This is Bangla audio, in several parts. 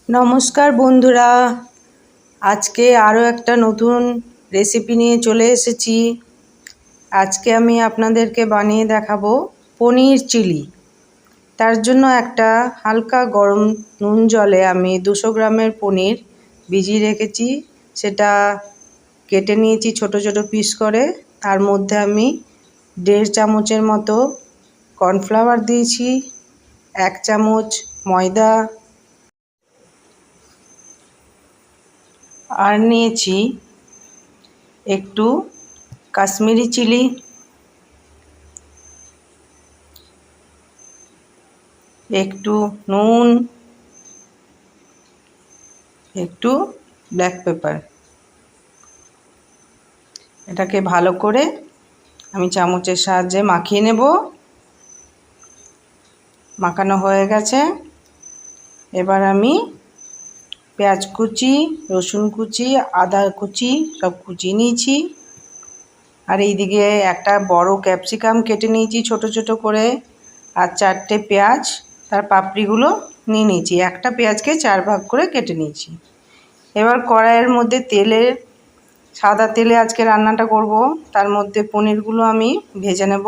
নমস্কার বন্ধুরা, আজকে আরও একটা নতুন রেসিপি নিয়ে চলে এসেছি। আজকে আমি আপনাদেরকে বানিয়ে দেখাবো পনির চিলি। তার জন্য একটা হালকা গরম নুন জলে আমি 200 গ্রামের পনির ভিজিয়ে রেখেছি। সেটা কেটে নিয়েছি ছোট ছোট পিস করে। তার মধ্যে আমি 1.5 চামচের মতো কর্নফ্লাওয়ার দিয়েছি, 1 চামচ ময়দা, আর নিয়েছি একটু কাশ্মীরি চিলি, একটু নুন, একটু ব্ল্যাক পেপার। এটাকে ভালো করে আমি চামচের সাহায্যে মাখিয়ে নেব। মাখানো হয়ে গেছে। এবার আমি পেঁয়াজ কুচি, রসুন কুচি, আদা কুচি সব কুচিয়ে নিয়েছি। আর এইদিকে একটা বড় ক্যাপসিকাম কেটে নিয়েছি ছোট ছোট করে, আর 4টে পেঁয়াজ তার পাপড়িগুলো নিয়ে নিয়েছি। একটা পেঁয়াজকে 4 ভাগ করে কেটে নিয়েছি। এবার কড়াইয়ের মধ্যে সাদা তেলে আজকে রান্নাটা করব। তার মধ্যে পনিরগুলো আমি ভেজে নেব।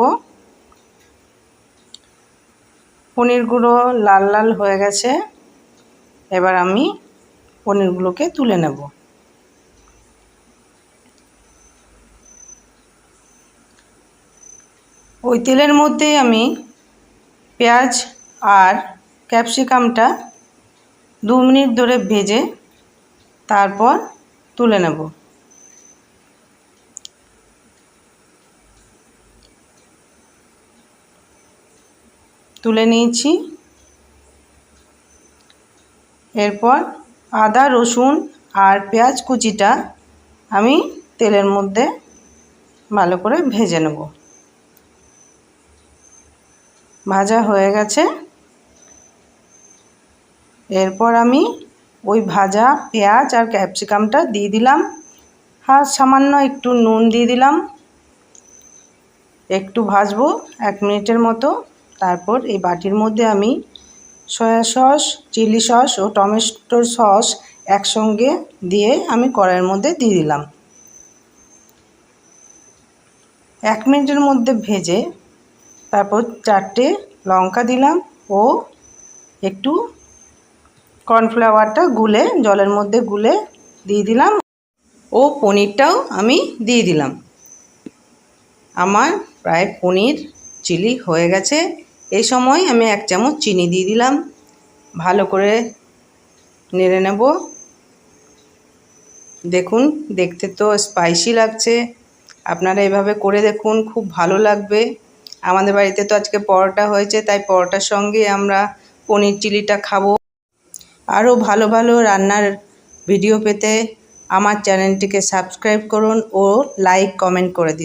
পনিরগুলো লাল লাল হয়ে গেছে। এবার আমি পনিরগুলোকে তুলে নেব। ওই তেলের মধ্যেই আমি পেঁয়াজ আর ক্যাপসিকামটা 2 মিনিট ধরে ভেজে তারপর তুলে নেব। তুলে নিয়েছি। এরপর আদা, রসুন আর পেঁয়াজ কুচিটা আমি তেলের মধ্যে ভালো করে ভেজে নেব। ভাজা হয়ে গেছে। এরপর আমি ওই ভাজা পেঁয়াজ আর ক্যাপসিকামটা দিয়ে দিলাম। সামান্য একটু নুন দিয়ে দিলাম। একটু ভাজবো 1 মিনিটের মতো। তারপর এই বাটির মধ্যে আমি সয়া সস, চিলি সস ও টমেটো সস একসঙ্গে দিয়ে আমি কড়াইয়ের মধ্যে দিয়ে দিলাম। 1 মিনিটের মধ্যে ভেজে তারপর 4টে লঙ্কা দিলাম ও একটু কর্নফ্লাওয়ারটা গুলে জলের মধ্যে গুলে দিয়ে দিলাম ও পনিরটাও আমি দিয়ে দিলাম। আমার প্রায় পনির চিলি হয়ে গেছে। এই সময় আমি 1 চামচ চিনি দিয়ে দিলাম। ভালো করে নেড়ে নেব। দেখুন, দেখতে তো স্পাইসি লাগছে। আপনারা এভাবে করে দেখুন, খুব ভালো লাগবে। আমাদের বাড়িতে তো আজকে পরোটা হয়েছে, তাই পরোটার সঙ্গে আমরা পনির চিলিটা খাবো। আরও ভালো ভালো রান্নার ভিডিও পেতে আমার চ্যানেলটিকে সাবস্ক্রাইব করুন ও লাইক কমেন্ট করে দিন।